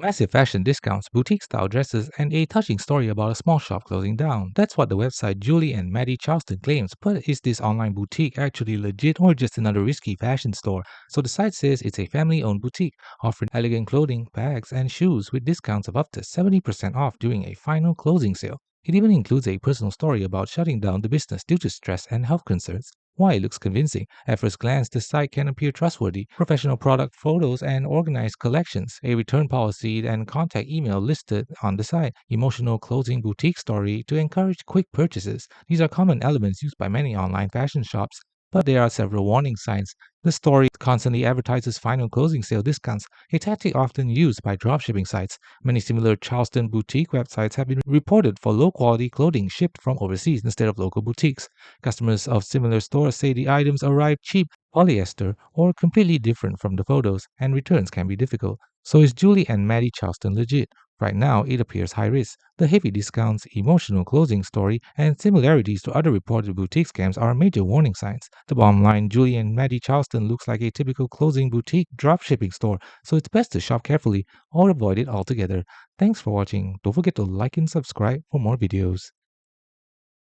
Massive fashion discounts, boutique-style dresses, and a touching story about a small shop closing down. That's what the website Julie and Maddie Charleston claims. But is this online boutique actually legit or just another risky fashion store? So the site says it's a family-owned boutique offering elegant clothing, bags, and shoes with discounts of up to 70% off during a final closing sale. It even includes a personal story about shutting down the business due to stress and health concerns. Why it looks convincing. At first glance, the site can appear trustworthy. Professional product photos and organized collections, a return policy and contact email listed on the site, emotional clothing boutique story to encourage quick purchases. These are common elements used by many online fashion shops. But there are several warning signs. The story constantly advertises final closing sale discounts, a tactic often used by dropshipping sites. Many similar Charleston boutique websites have been reported for low quality clothing shipped from overseas instead of local boutiques. Customers of similar stores say the items arrive cheap, polyester, or completely different from the photos, and returns can be difficult. So is Julie and Maddie Charleston legit? Right now, it appears high risk. The heavy discounts, emotional closing story, and similarities to other reported boutique scams are major warning signs. The bottom line, Julie and Maddie Charleston looks like a typical clothing boutique dropshipping store, so it's best to shop carefully or avoid it altogether. Thanks for watching. Don't forget to like and subscribe for more videos.